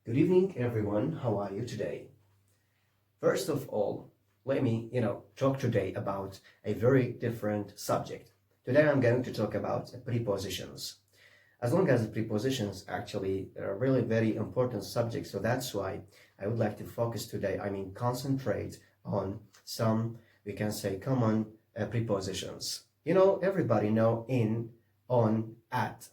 Good evening, everyone. How are you today? First of all, let me, talk today about a very different subject. Today I'm going to talk about prepositions. As long as prepositions actually are really very important subject, so that's why I would like to focus today, concentrate on some, we can say, common prepositions. Everybody know in, on, at,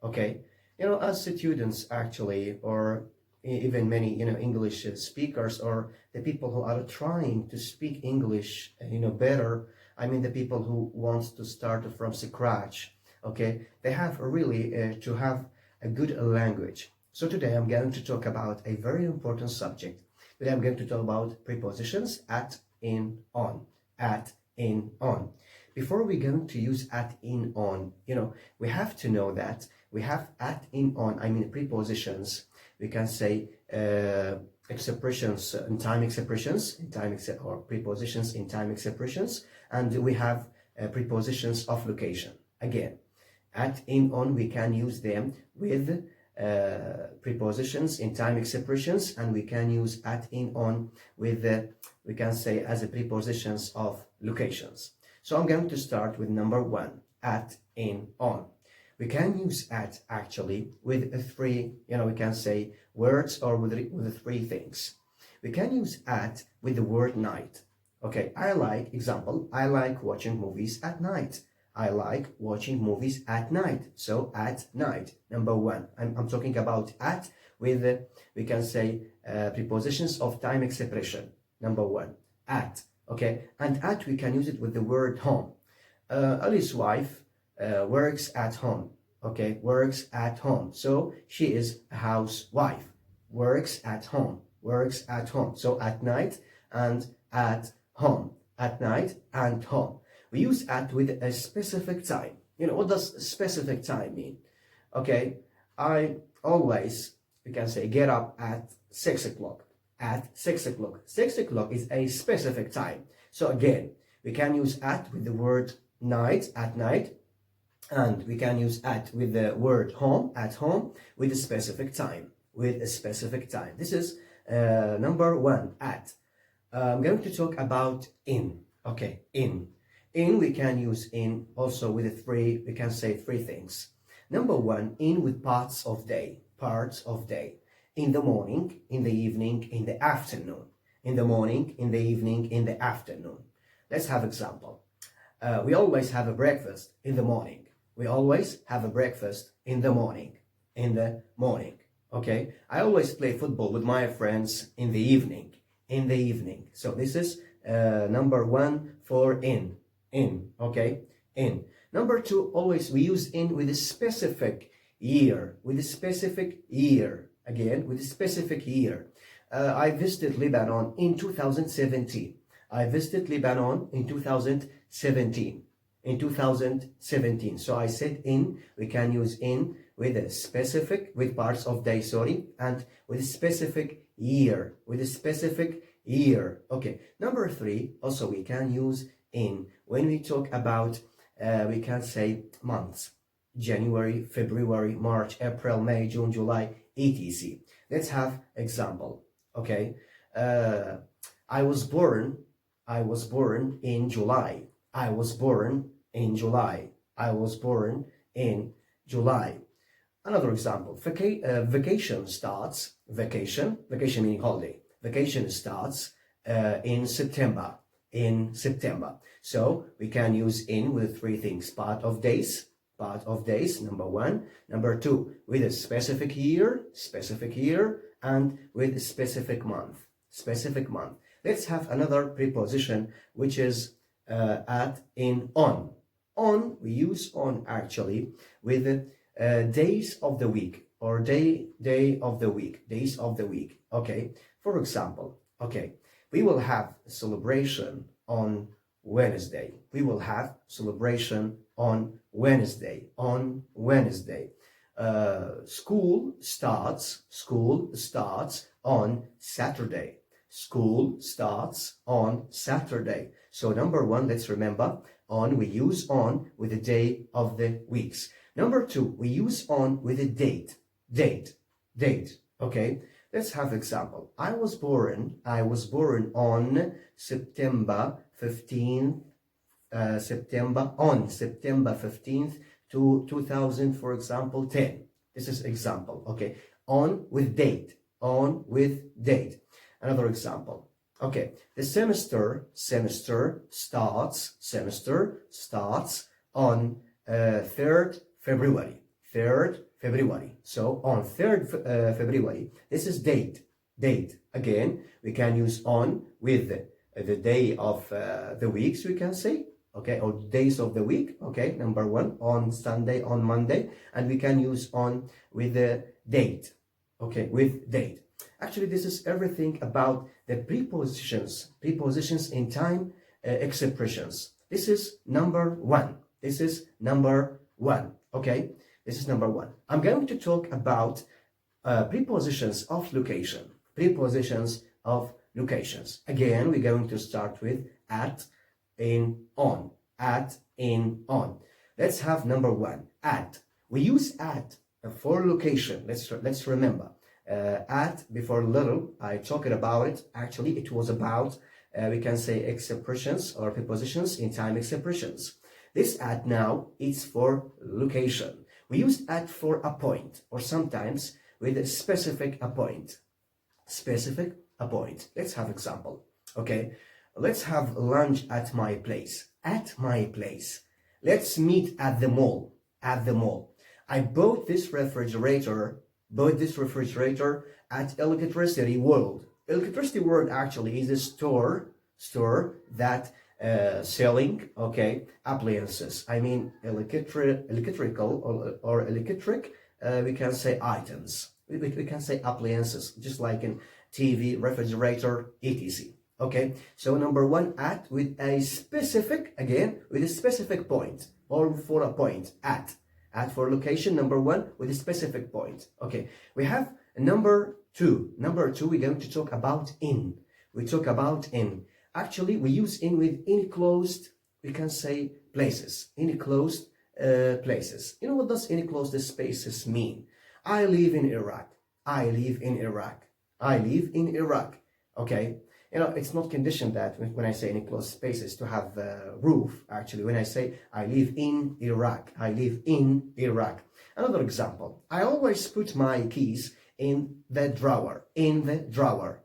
okay? As students actually, or even many English speakers, or the people who are trying to speak English better, the people who wants to start from scratch, okay, they have really to have a good language. So today I'm going to talk about a very important subject. Today I'm going to talk about prepositions at, in, on, at, in, on. Before we're going to use at, in, on, we have to know that we have at, in, on, prepositions. We can say expressions in time expressions, or prepositions in time expressions, and we have prepositions of location. Again, at, in, on, we can use them with prepositions in time expressions, and we can use at, in, on with we can say as a prepositions of locations. So I'm going to start with number one, at, in, on. We can use at actually with three, we can say words, or with three things. We can use at with the word night. Okay, I like watching movies at night. I like watching movies at night. So at night, number one. I'm talking about at with, we can say, prepositions of time expression. Number one, at. Okay, and at we can use it with the word home. Ali's wife works at home. Okay, works at home. So she is a housewife. Works at home. Works at home. So at night and at home. At night and home. We use at with a specific time. What does specific time mean? Okay, I always, we can say, get up at 6 o'clock. At 6 o'clock. 6 o'clock is a specific time. So again, we can use at with the word night, at night, and we can use at with the word home, at home, with a specific time, with a specific time. This is number one, at. I'm going to talk about in. Okay, in. In, we can use in also with we can say three things. Number one, in with parts of day, parts of day. In the morning, in the evening, in the afternoon. In the morning, in the evening, in the afternoon. Let's have example. We always have a breakfast in the morning. We always have a breakfast in the morning. In the morning. Okay? I always play football with my friends in the evening. In the evening. So this is number one for in. In. Okay? In. Number two, always we use in with a specific year. With a specific year. Again, with a specific year. I visited Lebanon in 2017. I visited Lebanon in 2017. In 2017. So I said in, we can use in with a specific, with parts of day, and with a specific year. With a specific year. Okay. Number three, also we can use in when we talk about, we can say months. January, February, March, April, May, June, July, etc. Let's have example. Okay. I was born in July. I was born in July. I was born in July. Another example. Vacation starts. Vacation meaning holiday. Vacation starts in September. In September. So we can use in with three things. Part of days, number one. Number two, with a specific year, and with a specific month. Let's have another preposition, which is at, in, on. On, we use on actually with days of the week, or day of the week, days of the week. Okay, for example, okay, we will have a celebration on Wednesday. We will have celebration on Wednesday. On Wednesday. School starts on Saturday. School starts on Saturday. So number one, let's remember, on, we use on with the day of the weeks. Number two, we use on with a date. Okay. Let's have example. I was born on September 15th, September 15th to 2000, for example, 10. This is example, okay? On with date, on with date. Another example. Okay, the semester starts on 3rd February. 3rd February. So on 3rd February, this is date. Date. Again, we can use on with the day of the weeks, we can say. Okay, or days of the week. Okay, number one, on Sunday, on Monday. And we can use on with the date. Okay, with date. Actually, this is everything about the prepositions in time expressions. This is number one. This is number one. Okay, this is number one. I'm going to talk about prepositions of location. Prepositions of locations. Again, we're going to start with at, in, on. At, in, on. Let's have number one. At. We use at for location. Let's remember. At, before little, I talked about it. Actually, it was about, we can say, expressions or prepositions in time expressions. This at now is for location. We use at for a point, or sometimes with a specific a point. Specific a point. Let's have example. Okay, let's have lunch at my place. At my place. Let's meet at the mall. At the mall. I bought this refrigerator at Electricity World. Electricity World actually is a store that selling, okay, appliances. I mean electrical or electric, we can say items. We can say appliances, just like in TV, refrigerator, etc. Okay, so number one, at with a specific, again, with a specific point, or for a point, at for location, number one, with a specific point. Okay, we have number two. Number two, we're going to talk about in. We talk about in. Actually, we use in with enclosed, we can say, places. Enclosed places. You know what does enclosed spaces mean? I live in Iraq. I live in Iraq. I live in Iraq. Okay, you know, it's not conditioned that when I say enclosed spaces to have a roof. Actually, when I say I live in Iraq, I live in Iraq. Another example, I always put my keys in the drawer. In the drawer.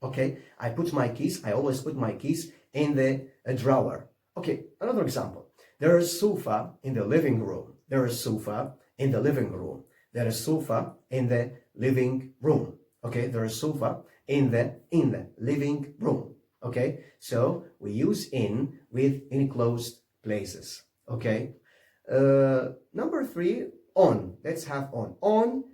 Okay, I always put my keys in the drawer. Okay, another example, there is sofa in the living room. There is sofa in the living room. There is sofa in the living room. Okay, there is sofa in the living room. Okay, so we use in with enclosed places. Okay, number three, on. Let's have on. On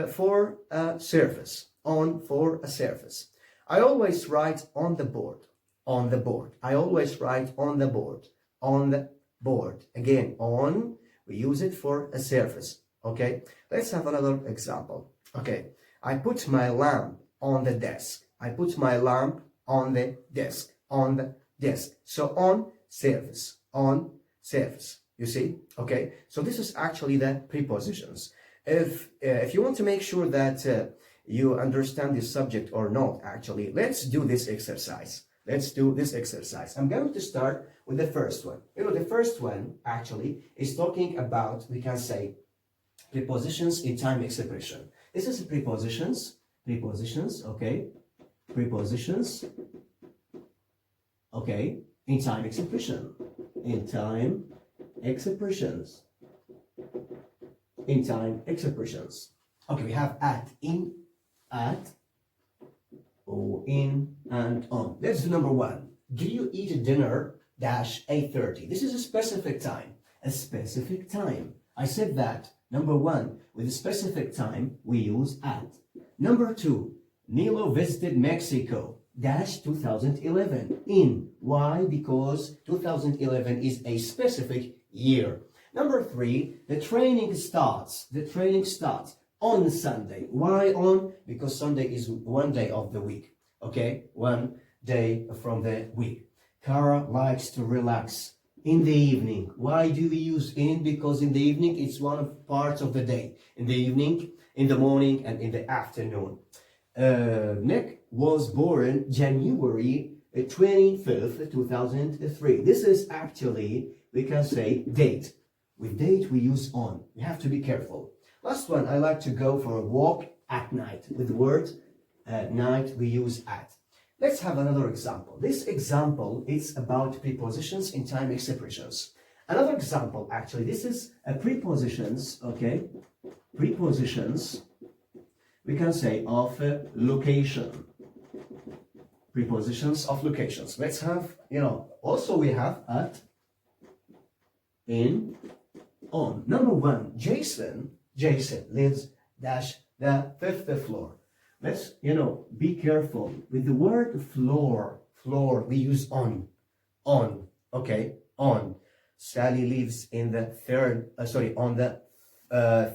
for a surface. On for a surface. I always write on the board. On the board. I always write on the board. On the board. Again, on, we use it for a surface. Okay, let's have another example. Okay, I put my lamp on the desk. I put my lamp on the desk. On the desk. So on, surface. On, surface. You see? Okay, so this is actually the prepositions. If you want to make sure that you understand this subject or not, actually, let's do this exercise. Let's do this exercise. I'm going to start with the first one. You know, the first one actually is talking about, we can say, prepositions in time expression. This is prepositions, okay, prepositions, okay, in time expression, in time expressions, in time expressions. Okay, we have at, in, at, or in, and on. Let's do number one. Do you eat dinner dash 8:30? This is a specific time. A specific time. I said that. Number one, with a specific time, we use at. Number two, Nilo visited Mexico dash 2011. In. Why? Because 2011 is a specific year. Number three, the training starts. The training starts on Sunday. Why on? Because Sunday is one day of the week. Okay, one day from the week. Kara likes to relax in the evening. Why do we use in? Because in the evening it's one of parts of the day. In the evening, in the morning, and in the afternoon. Nick was born January 25th, 2003. This is actually, we can say, date. With date, we use on. You have to be careful. Last one, I like to go for a walk at night. With the word night, we use at. Let's have another example. This example is about prepositions in time expressions. Another example, actually, this is a prepositions, okay? Prepositions, we can say, of location. Prepositions of locations. Let's have, also we have at, in, on. Number one, Jason lives dash the 5th floor. Let's, be careful. With the word floor, we use on, okay, on. Sally lives in the on the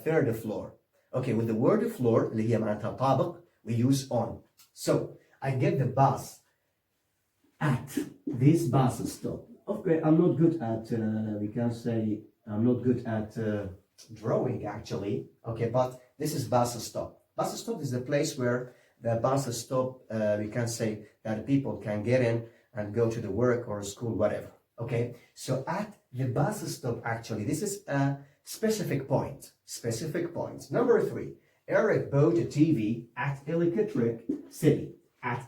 third floor. Okay, with the word floor, اللي هي معناتها طابق, we use on. So, I get the bus at this bus stop. Okay, I'm not good at, we can say, I'm not good at drawing actually. Okay, but this is bus stop. Bus stop is the place where the bus stop, we can say that people can get in and go to the work or school, whatever. Okay, so at the bus stop, actually, this is a specific point. Number three, Eric bought a TV at Electric City.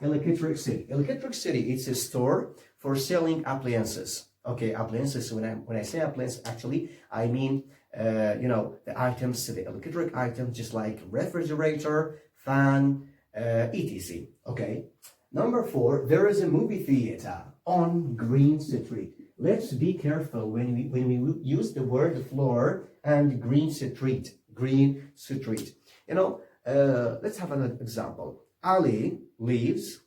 Electric City, it's a store for selling appliances. Okay, appliances, when I say appliances, actually, I mean, the items, the electric items, just like refrigerator, fan, etc. Okay. Number four, there is a movie theater on Green Street. Let's be careful when we use the word floor and Green Street. Let's have an example. Ali lives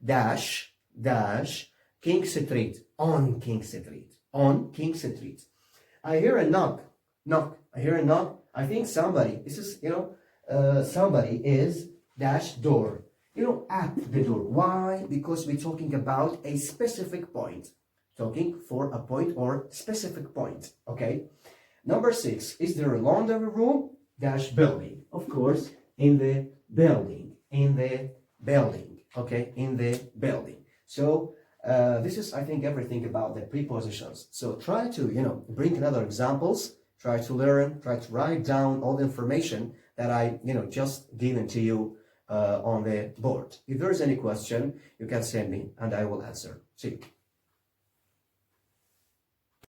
dash King Street, on King Street. I hear a knock. I think somebody, somebody is dash door. At the door. Why? Because we're talking about a specific point. Talking for a point or specific point. Okay. Number six, is there a laundry room dash building? Of course, in the building. Okay, in the building. So this is, I think, everything about the prepositions. So try to, bring another examples, try to learn, try to write down all the information that I, just given to you on the board. If there is any question, you can send me and I will answer. See you.